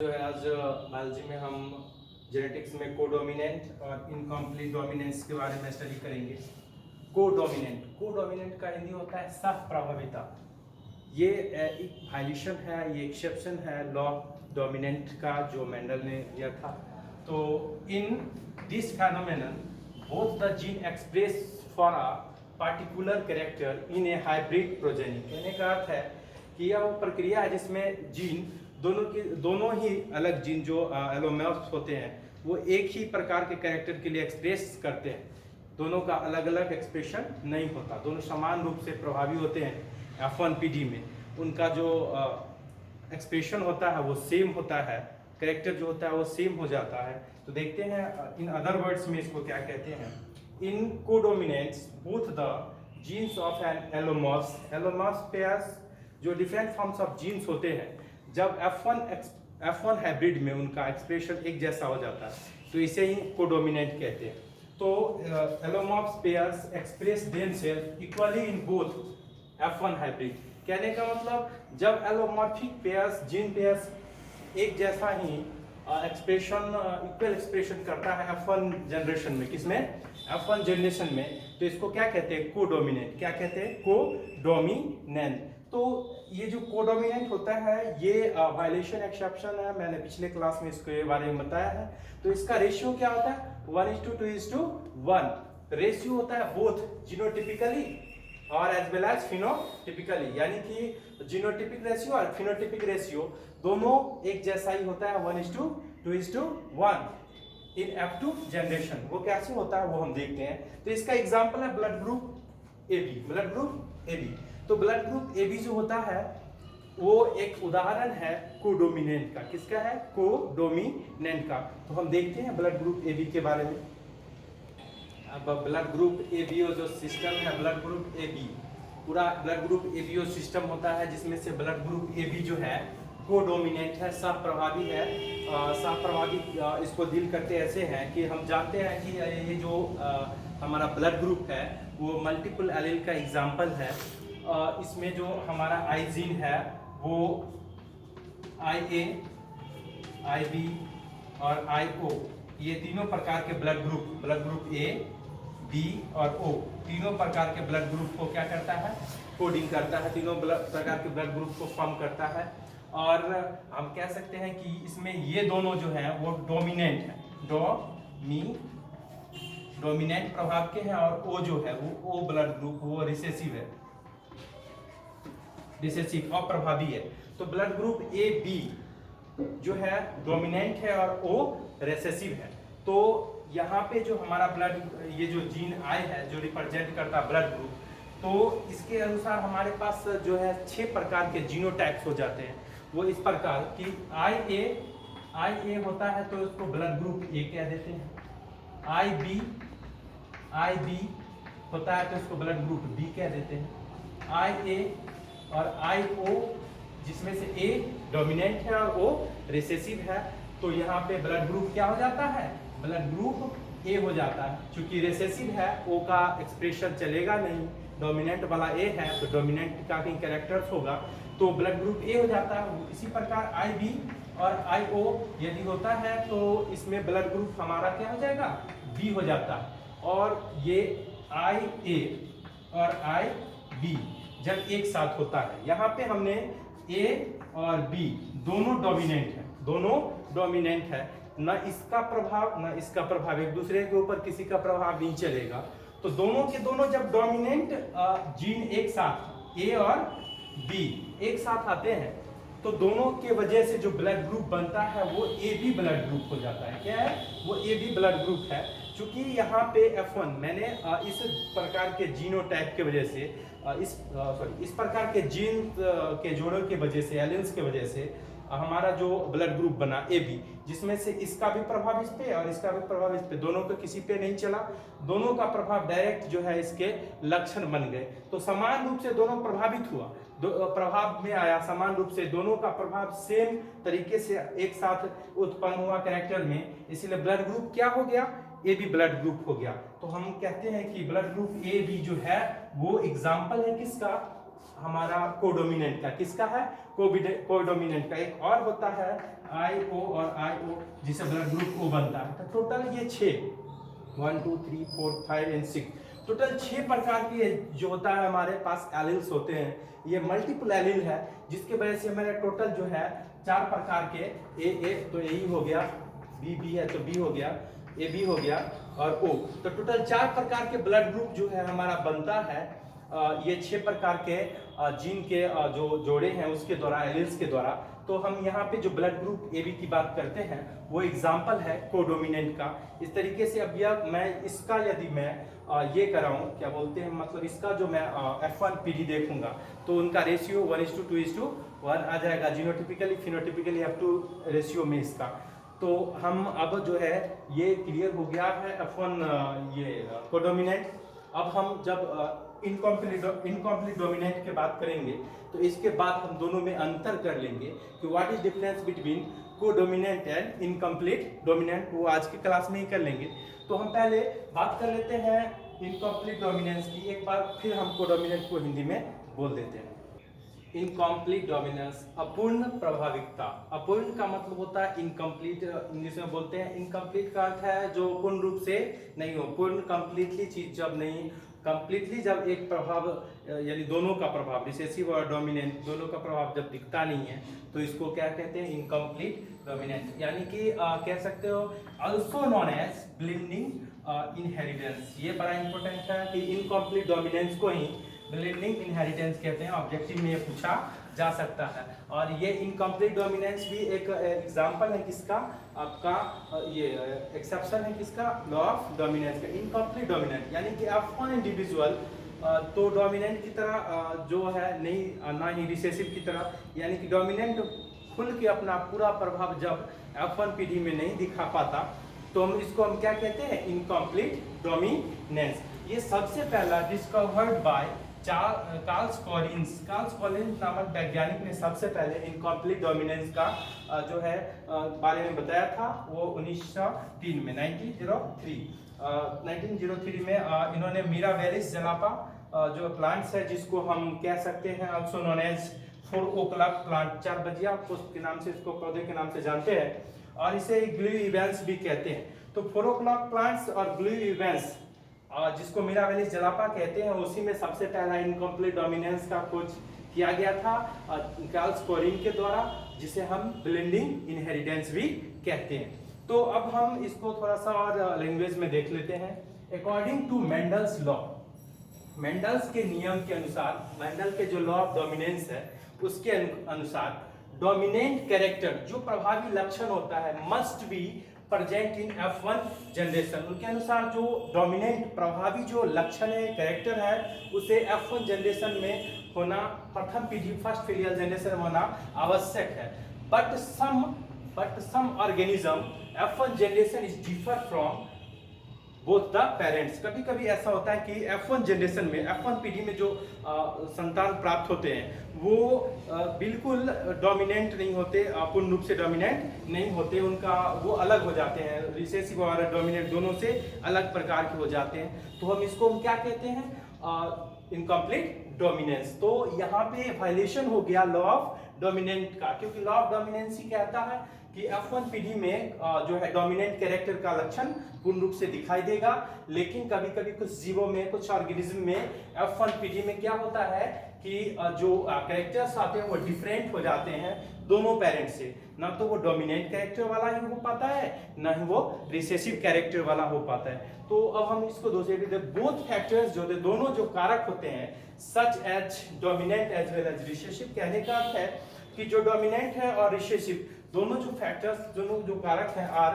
जो है आज बायोलॉजी में हम जेनेटिक्स में कोडोमिनेंट और इनकम्प्लीट डोमिनेंस के बारे में स्टडी करेंगे। कोडोमिनेंट का हिंदी होता है सह प्रभाविता। ये एक वायलेशन है, ये एक्सेप्शन है लॉ डोमिनेंट का जो मेंडल ने दिया था। तो in this phenomenon both the gene express for a particular character in A hybrid progeny. कहने का अर्थ है कि यह वो प्रक्रिया है जिसमें जीन दोनों ही अलग जीन जो एलोमॉर्फ्स होते हैं वो एक ही प्रकार के कैरेक्टर के लिए एक्सप्रेस करते हैं। दोनों का अलग अलग एक्सप्रेशन नहीं होता, दोनों समान रूप से प्रभावी होते हैं। F1PD में उनका जो एक्सप्रेशन होता है वो सेम होता है, कैरेक्टर जो होता है वो सेम हो जाता है। तो देखते हैं इन अदर वर्ड्स में इसको क्या कहते हैं। In codominants both the genes of an allelomorphs pairs, जो डिफरेंट फॉर्म्स ऑफ जीन्स होते हैं, जब F1 हाइब्रिड में उनका एक्सप्रेशन एक जैसा हो जाता है तो इसे ही कोडोमिनेंट कहते हैं। तो allelomorphs pairs express themself equally in both F1 hybrid. कहने का मतलब जब एलोमॉर्फिक पेयर्स जीन पेयर्स एक जैसा ही इक्वल एक्सप्रेशन करता है F1 जनरेशन में, किसमें? F1 जनरेशन में, तो इसको क्या कहते हैं? कोडोमिनेंट। क्या कहते हैं? कोडोमिनेंट। तो ये जो कोडोमिनेंट होता है ये वायलेशन एक्सेप्शन है, मैंने पिछले क्लास में इसके बारे में बताया है। तो इसका रेशियो क्या होता है? 1:2:1 रेशियो होता है बोथ जीनोटिपिकली और एज वेल एज फिनोटिपिकली, यानी कि जीनोटिपिक रेशियो और फिनोटिपिक रेशियो दोनों एक जैसा ही होता है 1:2:1 इन F2 जनरेशन। वो कैसे होता है वो हम देखते हैं। तो इसका एग्जांपल है blood group AB। Blood group AB, तो ब्लड ग्रुप AB जो होता है वो एक उदाहरण है कोडोमिनेंट का। किसका है? कोडोमिनेंट का। तो हम देखते हैं ब्लड ग्रुप AB के बारे में। अब ब्लड ग्रुप AB जो सिस्टम है, ब्लड ग्रुप AB, पूरा ब्लड ग्रुप AB सिस्टम होता है जिसमें से ब्लड ग्रुप AB जो है कोडोमिनेंट है, सहप्रभावी है। सहप्रभावी इसको डील करते ऐसे हैं कि हम जानते हैं कि ये जो हमारा ब्लड ग्रुप है वो मल्टीपल एलील का एग्जाम्पल है। इसमें जो हमारा आई जीन है वो IA, IB और IO, ये तीनों प्रकार के ब्लड ग्रुप A, B और O, तीनों प्रकार के ब्लड ग्रुप को क्या करता है? कोडिंग करता है, तीनों प्रकार के ब्लड ग्रुप को फॉर्म करता है। और हम कह सकते हैं कि इसमें ये दोनों जो हैं वो डोमिनेंट है, डोमिनेंट प्रभाव के हैं, और O जो है वो O ब्लड ग्रुप वो रिसेसिव है, रिसेसिव अप्रभावी है। तो ब्लड ग्रुप AB जो है डोमिनेंट है और O रिसेसिव है। तो यहाँ पे जो हमारा ब्लड, ये जो जीन I है जो रिप्रेजेंट करता है ब्लड ग्रुप, तो इसके अनुसार हमारे पास जो है 6 प्रकार के जीनोटाइप्स हो जाते हैं। वो इस प्रकार कि IA होता है तो इसको ब्लड ग्रुप A कह देते हैं। IB होता है तो इसको ब्लड ग्रुप B कह देते हैं। IA और IO जिसमें से A डोमिनेंट है और O रिसेसिव है, तो यहाँ पे ब्लड ग्रुप क्या हो जाता है? ब्लड ग्रुप A हो जाता है। चूंकि रिसेसिव है O का एक्सप्रेशन चलेगा नहीं, डोमिनेंट वाला A है तो डोमिनेंट का भी कैरेक्टर्स होगा, तो ब्लड ग्रुप A हो जाता है। इसी प्रकार IB और IO यदि होता है तो इसमें ब्लड ग्रुप हमारा क्या हो जाएगा? B हो जाता है। और ये IA और IB जब एक साथ होता है, यहाँ पे हमने A और B दोनों डोमिनेंट है, न इसका प्रभाव न इसका प्रभाव, एक दूसरे के ऊपर किसी का प्रभाव नहीं चलेगा। तो दोनों के दोनों जब डोमिनेंट जीन एक साथ A और B एक साथ आते हैं तो दोनों के वजह से जो ब्लड ग्रुप बनता है वो AB ब्लड ग्रुप हो जाता है। क्या है? वो AB ब्लड ग्रुप है। चूंकि यहाँ पे F1 मैंने इस प्रकार के जीनोटाइप के वजह से इस प्रकार के जीन के जोड़ों के वजह से, एलियंस के वजह से हमारा जो ब्लड ग्रुप बना AB, जिसमें से इसका भी प्रभाव इस पे और इसका भी प्रभाव इस पे, दोनों पे किसी पे नहीं चला, दोनों का प्रभाव डायरेक्ट जो है इसके लक्षण बन गए। तो समान रूप से दोनों प्रभावित हुआ, प्रभाव में आया समान रूप से, दोनों का प्रभाव सेम तरीके से एक साथ उत्पन्न हुआ कैरेक्टर में, इसलिए ब्लड ग्रुप क्या हो गया? AB ब्लड ग्रुप हो गया। तो हम कहते हैं कि ब्लड ग्रुप AB जो है वो एग्जाम्पल है किसका? हमारा कोडोमिनेंट का, किसका है, कोडोमिनेंट का। एक और होता है IO और IO जिसे ब्लड ग्रुप O बनता है। तो टोटल ये 6 1 2 3 4 5 एंड 6 टोटल 6 प्रकार के जो होता है हमारे पास एलिल्स होते हैं। ये मल्टीपल एलिल है जिसके वजह से हमारे टोटल जो है 4 प्रकार के A तो A हो गया, B है तो B हो गया, AB हो गया और O। तो टोटल 4 प्रकार के ब्लड ग्रुप जो है हमारा बनता है ये 6 प्रकार के जीन के जो जोड़े हैं उसके द्वारा, एलिल्स के द्वारा। तो हम यहाँ पे जो ब्लड ग्रुप AB की बात करते हैं वो एग्जाम्पल है कोडोमिनेंट का। इस तरीके से अब यह मैं इसका यदि मैं ये कराऊं, क्या बोलते हैं, मतलब इसका जो मैं F1PD देखूंगा तो उनका रेशियो 1:2:1 आ जाएगा, जीनोटिपिकली फिनोटिपिकली F2 रेशियो में इसका। तो हम अब जो है ये क्लियर हो गया है F1 ये कोडोमिनेंट। अब हम जब इनकम्प्लीट डोमिनेंट की बात करेंगे तो इसके बाद हम दोनों में अंतर कर लेंगे कि what is difference between codominant and incomplete dominant, वो आज की क्लास में ही कर लेंगे। तो हम पहले बात कर लेते हैं इनकम्प्लीट डोमिनेंस की, एक बार फिर हम कोडोमिनेंट को हिंदी में बोल देते हैं। इनकम्प्लीट डोमिनेंस, अपूर्ण प्रभाविकता। अपूर्ण का मतलब होता है इनकम्प्लीट, इंग्लिश में बोलते हैं। इनकम्प्लीट का अर्थ है जो पूर्ण रूप से नहीं हो, पूर्ण कंप्लीटली चीज जब नहीं, कंप्लीटली जब एक प्रभाव यानी दोनों का प्रभाव, रिसेसिव और डोमिनेंट दोनों का प्रभाव जब दिखता नहीं है तो इसको क्या कहते हैं, इनकम्प्लीट डोमिनेंट। यानी कि कह सकते हो आल्सो नॉन एज ब्लिंडिंग इनहेरिटेंस। ये बड़ा इंपॉर्टेंट है कि इनकम्प्लीट डोमिनेंस को ही ब्लिंडिंग इनहेरिटेंस कहते हैं। ऑब्जेक्टिव में ये पूछा जा सकता है। और ये इनकम्प्लीट डोमिनेंस भी एक एग्जांपल है किसका, आपका ये एक्सेप्शन है किसका, लॉ ऑफ डोमिनेंस का। इनकम्प्लीट डोमिनेंट यानी कि F1 इंडिविजुअल तो डोमिनेंट की तरह जो है नहीं, ना ही रिसेसिव की तरह, यानी कि डोमिनेंट खुल के अपना पूरा प्रभाव जब F1PD में नहीं दिखा पाता तो हम इसको हम क्या कहते हैं, इनकम्प्लीट डोमिनेंस। ये सबसे पहला डिस्कवर्ड बाय कार्ल कॉलिन्स नामक वैज्ञानिक ने सबसे पहले इनकम्प्लीट डोमिनेंस का जो है बारे में बताया था। वो 1903 में 1903 में इन्होंने मिरावेलिस जलापा जो प्लांट्स है जिसको हम कह सकते हैं also known as 4 o'clock plant, 4 बजिया के नाम से इसको पौधे के नाम से जानते हैं, और इसे ग्लू इवेंस भी कहते हैं। तो 4 o'clock प्लांट्स और ग्लू इवेंस जिसको मिरावेलिस जलापा कहते हैं, उसी में सबसे पहला इनकम्प्लीट डोमिनेंस का खोज किया गया था कार्ल कॉलिन्स के द्वारा, जिसे हम ब्लेंडिंग इनहेरिटेंस भी कहते हैं। तो अब हम इसको थोड़ा सा और लैंग्वेज में देख लेते हैं। According to Mendel's law, Mendel's के नियम के अनुसार, मेंडल के जो लॉ ऑफ डोमिनेंस है उसके अनुसार डोमिनेंट कैरेक्टर जो प्रभावी लक्षण होता है must be present in F1 generation. उनके अनुसार जो डोमिनेंट प्रभावी जो लक्षण है, कैरेक्टर है, उसे F1 जनरेशन में होना, प्रथम पीढ़ी फर्स्ट फिलियल जनरेशन में होना आवश्यक है। But some organism F1 generation is differ from both the parents. कभी कभी ऐसा होता है कि F1 जनरेशन में, F1 पीढ़ी में जो संतान प्राप्त होते हैं वो बिल्कुल डोमिनेंट नहीं होते, पूर्ण रूप से डोमिनेंट नहीं होते, उनका वो अलग हो जाते हैं, रिसेसिव और डोमिनेंट दोनों से अलग प्रकार के हो जाते हैं। तो हम इसको हम क्या कहते हैं, इनकम्प्लीट डोमिनेंस। तो यहाँ पे वायलेशन हो गया लॉ ऑफ डोमिनेंट का, क्योंकि लॉ ऑफ डोमिनेंस ही कहता है कि F1 पीढ़ी में जो है डोमिनेंट कैरेक्टर का लक्षण पूर्ण रूप से दिखाई देगा, लेकिन कभी कभी कुछ जीवों में, कुछ ऑर्गेनिज्म में F1 पीढ़ी में क्या होता है कि जो कैरेक्टर्स आते हैं वो डिफरेंट हो जाते हैं दोनों पेरेंट से। ना तो वो डोमिनेंट कैरेक्टर वाला ही हो पाता है, ना ही वो रिसेसिव कैरेक्टर वाला हो पाता है। तो अब हम इसको दो से बोथ फैक्टर्स जो दोनों जो कारक होते हैं such as dominant as well as recessive, कहने का अर्थ है कि जो डोमिनेंट है और रिसेसिव दोनों जो फैक्टर्स, दोनों जो कारक हैं are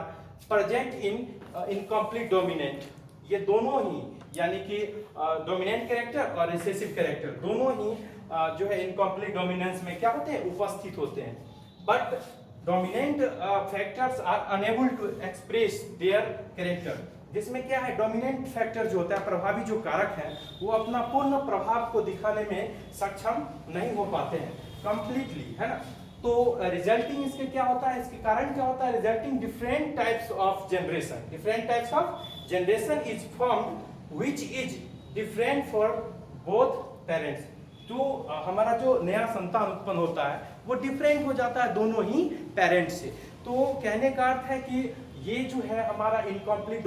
present in incomplete dominant. ये दोनों ही यानी कि डोमिनेंट कैरेक्टर और रिसेसिव कैरेक्टर दोनों ही जो है इनकम्प्लीट डोमिनेंस में क्या होते हैं, उपस्थित होते हैं। But dominant factors are unable to express their character, जिसमें क्या है, डोमिनेंट फैक्टर जो होता है, प्रभावी जो कारक है, वो अपना पूर्ण प्रभाव को दिखाने में सक्षम नहीं हो पाते हैं कंप्लीटली, है ना। तो रिजल्टिंग इसके क्या होता है, इसके कारण क्या होता है, resulting different types of generation, different types of generation is formed which is different for both parents. जो हमारा जो नया संतान उत्पन्न होता है वो डिफरेंट हो जाता है दोनों ही पेरेंट से। तो कहने का अर्थ है कि ये जो है हमारा इनकम्प्लीट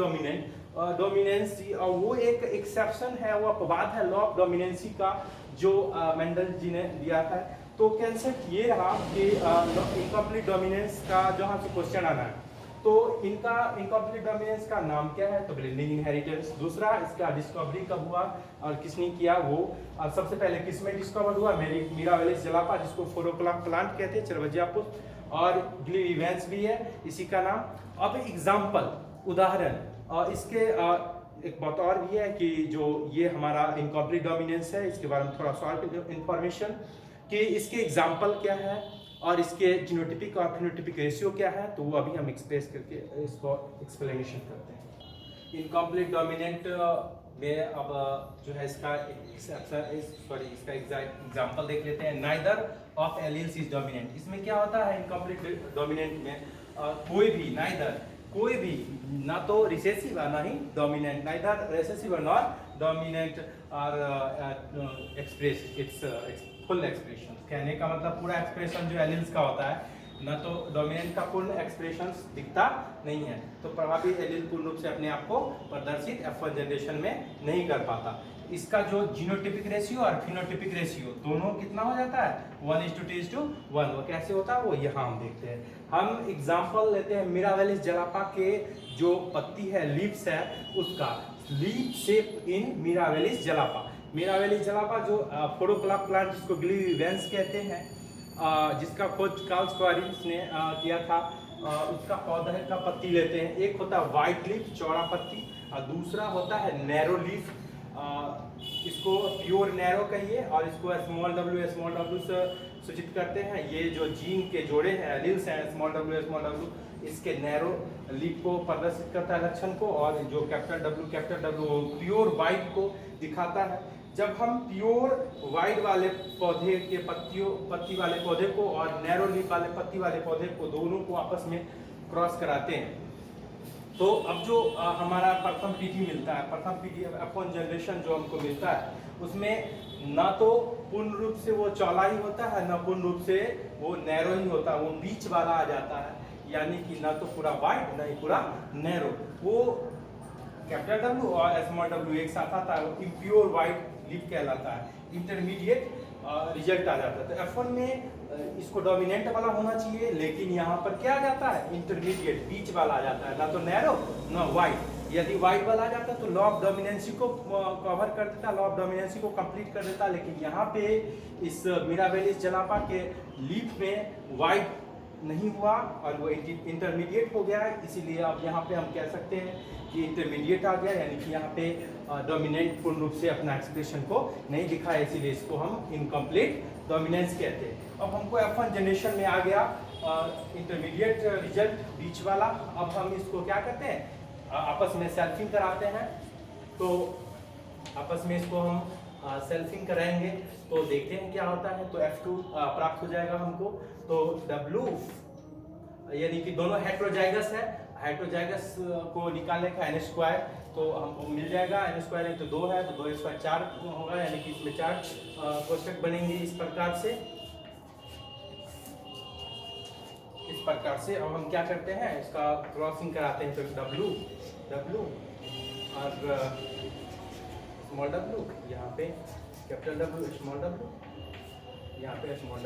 डोमिनेंसी, और वो एक एक्सेप्शन है, वो अपवाद है लॉ ऑफ डोमिनेंसी का जो मेंडल जी ने दिया था। तो कंसेप्ट ये रहा कि इनकम्प्लीट डोमिनेंस का जहाँ से क्वेश्चन आना है, तो इनका इनकम्प्लीट डोमिनेंस का नाम क्या है, तो ब्लेंडिंग इनहेरिटेंस। दूसरा, इसका डिस्कवरी कब हुआ और किसने किया, वो सबसे पहले किस में डिस्कवर हुआ, मिरावेलिस जलापा, जिसको फोरोक्ला प्लांट कहते हैं, चरवजिया पुष्प, और ग्लीवेंस भी है इसी का नाम। अब एग्जाम्पल, उदाहरण, और इसके एक बात और भी है कि जो ये हमारा इनकम्प्लीट डोमिनेंस है, इसके बारे में थोड़ा शॉर्ट इंफॉर्मेशन कि इसके एग्जाम्पल क्या है और इसके जीनोटिपिक और फिनोटिपिक रेशियो क्या है, तो वो अभी हम एक्सप्रेस करके इसको एक्सप्लेनेशन करते हैं। इनकम्प्लीट डोमिनेंट में अब जो है इसका एग्जाम्पल देख लेते हैं। Neither of alleles is dominant. इसमें क्या होता है इनकम्प्लीट डोमिनेंट में, कोई भी, नाइदर, कोई भी, ना तो रिसेसिव ना ही dominant, neither recessive nor dominant और एक्सप्रेस इट्स फुल एक्सप्रेशन। कहने का मतलब पूरा एक्सप्रेशन जो एलील्स का होता है, ना तो डोमिनेंट का पूर्ण एक्सप्रेशन दिखता नहीं है, तो प्रभावी एलील पूर्ण रूप से अपने आप को प्रदर्शित F1 जनरेशन में नहीं कर पाता। इसका जो जीनोटिपिक रेशियो और फिनोटिपिक रेशियो दोनों कितना हो जाता है, 1:2:1। वो कैसे होता है, वो यहाँ हम देखते हैं। हम एग्जाम्पल लेते हैं मिरावेलिस जलापा के जो पत्ती है, लीव्स है, उसका लीफ शेप इन मिरावेलिस जलापा। मिरावेलिस जलापा जो फोरोक्ला प्लांट, जिसको ग्लीवेंस कहते हैं, जिसका खोज कार्ल स्क्वारिस ने किया था, उसका पौधे का पत्ती लेते हैं। एक होता है वाइट लीफ, चौड़ा पत्ती, और दूसरा होता है नैरो लीफ, इसको प्योर नैरो कहिए, और इसको स्मॉल डब्ल्यू से सूचित करते हैं। ये जो जीन के जोड़े हैं, एलील्स हैं, स्मॉल डब्ल्यू, इसके नैरो लीफ को प्रदर्शित करता है लक्षण को, और जो कैपिटल डब्ल्यू प्योर वाइट को दिखाता है। जब हम प्योर वाइट वाले पौधे के पत्ती वाले पौधे को और नैरो लीफ वाले पत्ती वाले पौधे को, दोनों को आपस में क्रॉस कराते हैं, तो अब जो हमारा प्रथम पीढ़ी मिलता है, प्रथम पीढ़ी F1 जनरेशन जो हमको मिलता है, उसमें ना तो पूर्ण रूप से वो चौड़ा ही होता है, ना पूर्ण रूप से वो नैरो ही होता है, वो बीच वाला आ जाता है। यानी कि ना तो पूरा वाइड, ना ही पूरा नैरो। वो कैपिटल डब्ल्यू और स्मॉल डब्ल्यू एक साथ आता है, वो इम्प्योर वाइट लीफ कहलाता है। इंटरमीडिएट रिजल्ट आ जाता है। तो F1 में इसको डोमिनेंट वाला होना चाहिए, लेकिन यहाँ पर क्या आ जाता है, इंटरमीडिएट, बीच वाला आ जाता है, ना तो नैरो ना वाइड। यदि वाइड वाला आ जाता तो लॉ ऑफ डोमिनेंसी को कवर कर देता, लॉ ऑफ डोमिनेंसी को कंप्लीट कर देता। लेकिन यहाँ पे इस मिरावेलिस जलापा के लीफ में वाइड नहीं हुआ और वो इंटरमीडिएट हो गया है, इसीलिए अब यहाँ पे हम कह सकते हैं कि इंटरमीडिएट आ गया, यानी कि यहाँ पे डोमिनेंट पूर्ण रूप से अपना एक्सप्रेशन को नहीं दिखाया, इसीलिए इसको हम इनकम्प्लीट डोमिनेंस कहते हैं। अब हमको F1 जनरेशन में आ गया इंटरमीडिएट रिजल्ट, बीच वाला। अब हम इसको क्या करते हैं, आपस में सेल्फिंग कराते हैं। तो आपस में इसको हम सेल्फिंग कराएंगे तो देखते हैं क्या होता है। तो F2 प्राप्त हो जाएगा हमको। तो W यानी कि दोनों हेट्रोजाइगस है, हेट्रोजाइगस को निकालने का n², तो हमको मिल जाएगा n² तो 2 है, तो 2 स्क्वायर 4 होगा, यानी कि इसमें 4 कोष्ठक बनेंगे इस प्रकार से। इस प्रकार से अब हम क्या करते हैं, इसका क्रॉसिंग कराते हैं। तो W और स्मॉल w, यहाँ पे कैपिटल W, स्मॉल w, यहाँ पे स्मॉल w।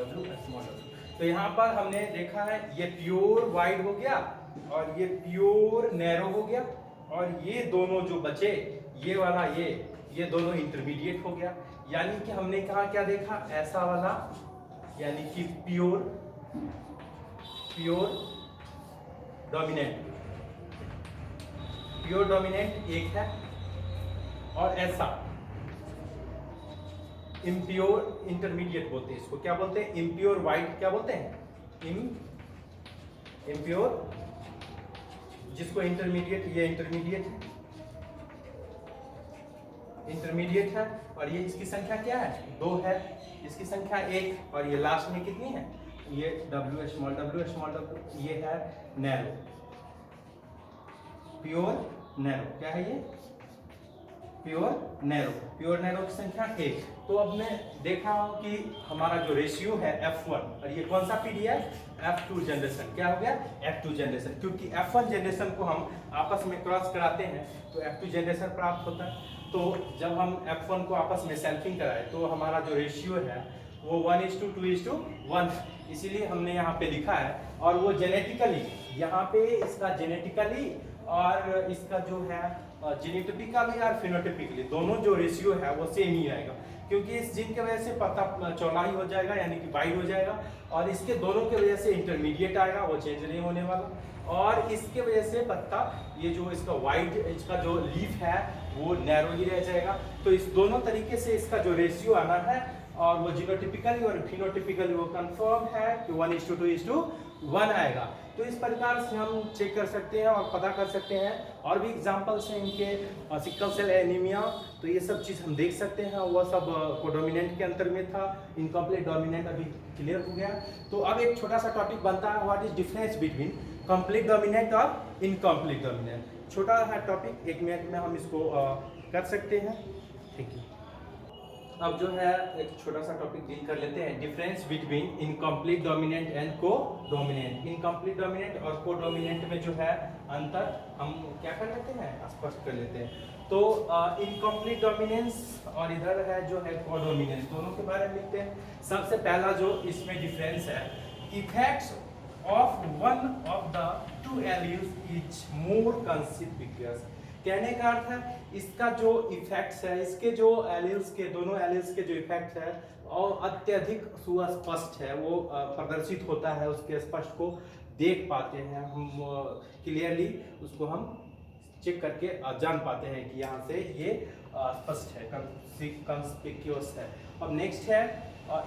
तो यहाँ पर हमने देखा है ये प्योर वाइड हो गया और ये प्योर नैरो हो गया, और ये दोनों जो बचे, ये वाला ये दोनों इंटरमीडिएट हो गया। यानी कि हमने कहा क्या देखा, ऐसा वाला, यानी कि प्योर डोमिनेंट एक है, और ऐसा इम्प्योर इंटरमीडिएट बोलते हैं। इसको क्या बोलते हैं, इम्प्योर वाइट क्या बोलते हैं, इम्प्योर, जिसको इंटरमीडिएट, ये इंटरमीडिएट है, और ये इसकी संख्या क्या है, 2 है, इसकी संख्या 1, और ये लास्ट में कितनी है, ये W स्मॉल w, ये है नैरो, प्योर नैरो। क्या है ये, प्योर नैरो की संख्या 1। तो अब मैं देखा हूं कि हमारा जो रेशियो है F1, और ये कौन सा पीडी है, F2 जनरेशन। क्या हो गया, F2 जनरेशन, क्योंकि F1 जनरेशन को हम आपस में क्रॉस कराते हैं तो F2 जनरेशन प्राप्त होता है। तो जब हम F1 को आपस में सेल्फिंग कराए तो हमारा जो रेशियो है वो 1:2:1, इसीलिए हमने यहाँ पे लिखा है। और वो जेनेटिकली, यहाँ पे इसका जेनेटिकली और इसका जो है जीनोटाइपिकली और फिनोटाइपिकली दोनों जो रेशियो है वो सेम ही आएगा, क्योंकि इस जीन की वजह से पत्ता चौड़ाई हो जाएगा यानी कि वाइड हो जाएगा, और इसके दोनों की वजह से इंटरमीडिएट आएगा, वो चेंज नहीं होने वाला। और इसके वजह से पत्ता ये जो इसका वाइड, इसका जो लीफ है वो नैरो ही रह जाएगा। तो इस दोनों तरीके से इसका जो रेशियो आना है, और वो जीनोटाइपिकली और फिनोटाइपिकली वो कंफर्म है कि 1:2:1 आएगा। तो इस प्रकार से हम चेक कर सकते हैं और पता कर सकते हैं। और भी एग्जांपल्स हैं इनके, सिकल सेल एनीमिया, तो ये सब चीज़ हम देख सकते हैं, वह सब कोडोमिनेंट के अंतर में था। इनकम्प्लीट डोमिनेंट अभी क्लियर हो गया। तो अब एक छोटा सा टॉपिक बनता है, what is difference between complete dominant और इनकम्प्लीट डोमिनेंट। छोटा है टॉपिक, 1 मिनट में हम इसको कर सकते हैं। Thank you. अब जो है एक छोटा सा टॉपिक डील कर लेते हैं, difference between incomplete dominant and को डोमिनेंट। इनकम्प्लीट डोमिनेंट और को डोमिनेंट में जो है अंतर हम क्या कर लेते हैं, स्पष्ट कर लेते हैं। तो इनकम्प्लीट डोमिनेंस और इधर है जो है को डोमिनेंस, दोनों के बारे में लिखते हैं। सबसे पहला जो इसमें डिफरेंस है, effects of one of the two alleles is more conspicuous. कहने का अर्थ है इसका जो इफेक्ट्स है, इसके जो एलील्स के, दोनों एलील्स के जो इफेक्ट्स है और अत्यधिक सुस्पष्ट है, वो प्रदर्शित होता है, उसके स्पष्ट को देख पाते हैं हम, क्लियरली उसको हम चेक करके जान पाते हैं कि यहाँ से ये स्पष्ट है, कंस्पिक्यूअस है। अब नेक्स्ट है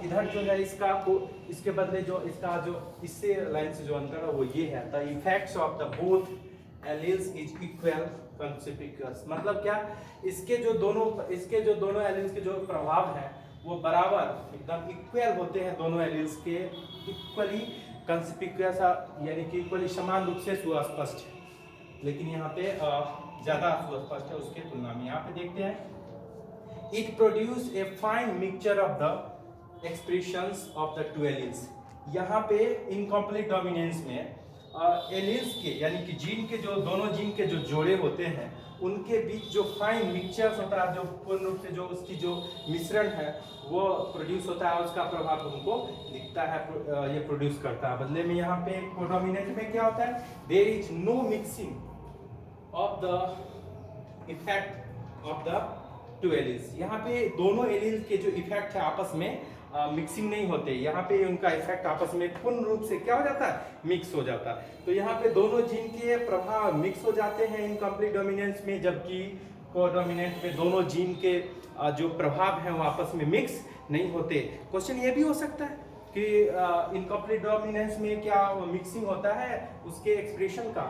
इधर जो है इसका को, इसके बदले जो इसका जो इससे लाइन से जो अंतर है वो ये है, the effects of the both alleles is equal conspicuous. मतलब क्या, इसके जो दोनों एलील्स के जो प्रभाव है वो बराबर एकदम इक्वल होते हैं, दोनों एलील्स के इक्वली कंस्पिक्यूअस, यानी कि इक्वली समान रूप से सुस्पष्ट है। लेकिन यहाँ पे ज्यादा सुस्पष्ट है उसके तुलना में। यहाँ पे देखते हैं, it produce a fine mixture of the expressions of the two alleles. यहाँ पे इनकम्प्लीट डोमिनेंस में एलील्स के यानी कि जीन के जो दोनों जीन के जो जोड़े होते हैं उनके बीच जो फाइन मिक्सचर्स होता है, जो पूर्ण रूप से जो उसकी जो मिश्रण है वो प्रोड्यूस होता है, उसका प्रभाव हमको दिखता है, ये प्रोड्यूस करता है। बदले में यहाँ पे कोडोमिनेंट में क्या होता है, there is no mixing of the effect of the two alleles. यहाँ पे दोनों एलील्स के जो इफेक्ट है आपस में मिक्सिंग नहीं होते, यहाँ पे उनका इफेक्ट आपस में पूर्ण रूप से क्या हो जाता है, मिक्स हो जाता है। तो यहाँ पे दोनों जीन के प्रभाव मिक्स हो जाते हैं इनकम्प्लीट डोमिनेंस में, जबकि कोडोमिनेंट में दोनों जीन के जो प्रभाव हैं वो आपस में मिक्स नहीं होते। क्वेश्चन ये भी हो सकता है कि इनकम्प्लीट डोमिनेंस में क्या मिक्सिंग होता है उसके एक्सप्रेशन का,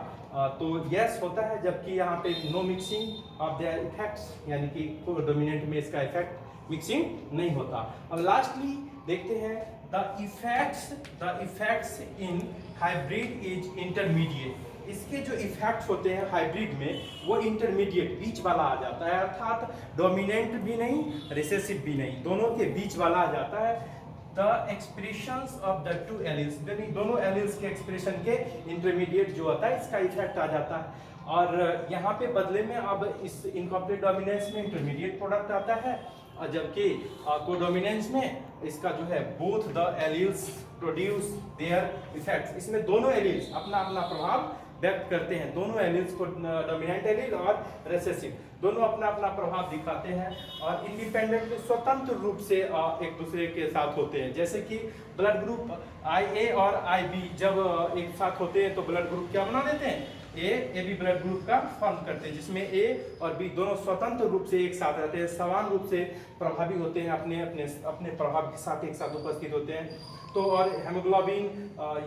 तो यस होता है, जबकि यहाँ पे no mixing of the effects, यानी कि कोडोमिनेंट में इसका इफेक्ट मिक्सिंग नहीं होता। अब लास्टली देखते हैं, the effects in hybrid is intermediate. इसके जो इफेक्ट्स होते हैं हाइब्रिड में वो इंटरमीडिएट, बीच वाला आ जाता है, अर्थात डोमिनेंट भी नहीं रिसेसिव भी नहीं, दोनों के बीच वाला आ जाता है। The expressions of the two alleles, दोनों एलील्स के एक्सप्रेशन के इंटरमीडिएट जो होता है इसका इफेक्ट आ जाता है। और यहाँ पे बदले में अब इस इनकम्प्लीट डोमिनेंस में इंटरमीडिएट प्रोडक्ट आता है, और जबकि कोडोमिनेंस में इसका जो है both the alleles produce their effects. इसमें दोनों एलील्स अपना अपना प्रभाव व्यक्त करते हैं, दोनों एलील्स को, डोमिनेंट एलील और रिसेसिव, दोनों अपना अपना प्रभाव दिखाते हैं और इंडिपेंडेंटली स्वतंत्र रूप से एक दूसरे के साथ होते हैं। जैसे कि ब्लड ग्रुप IA और IB जब एक साथ होते हैं तो ब्लड ग्रुप क्या बना देते हैं, AB ब्लड ग्रुप का फॉर्म करते हैं, जिसमें A और B दोनों स्वतंत्र रूप से एक साथ रहते हैं, समान रूप से प्रभावी होते हैं, अपने अपने अपने प्रभाव के साथ एक साथ उपस्थित होते हैं। तो और हेमोग्लोबिन,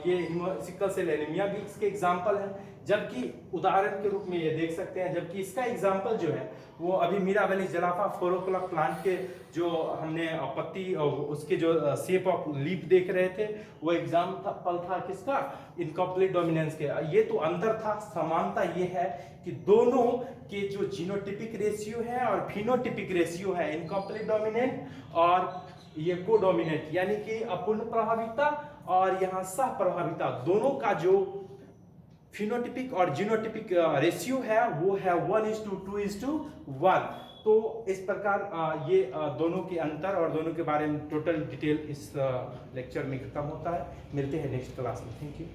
ये सिकल सेल एनीमिया भी इसके एग्जाम्पल है। जबकि उदाहरण के रूप में ये देख सकते हैं, जबकि इसका एग्जाम्पल जो है वो अभी मीराबेली जलाफा 4 o'clock प्लांट के जो हमने पत्ती और उसके जो शेप ऑफ लीफ देख रहे थे, वो एग्जाम्पल था किसका, इनकम्प्लीट डोमिनेंस के। ये तो अंतर था। समानता ये है कि दोनों के जो जीनोटिपिक रेशियो है और फिनोटिपिक रेशियो है, इनकम्प्लीट डोमिनेंट और ये को डोमिनेंट, यानी कि अपूर्ण प्रभाविता और यहाँ सह प्रभाविता, दोनों का जो फिनोटिपिक और जीनोटिपिक रेशियो है वो है 1:2:1। तो इस प्रकार ये दोनों के अंतर और दोनों के बारे में टोटल डिटेल इस लेक्चर में खत्म होता है। मिलते हैं नेक्स्ट क्लास में। Thank you.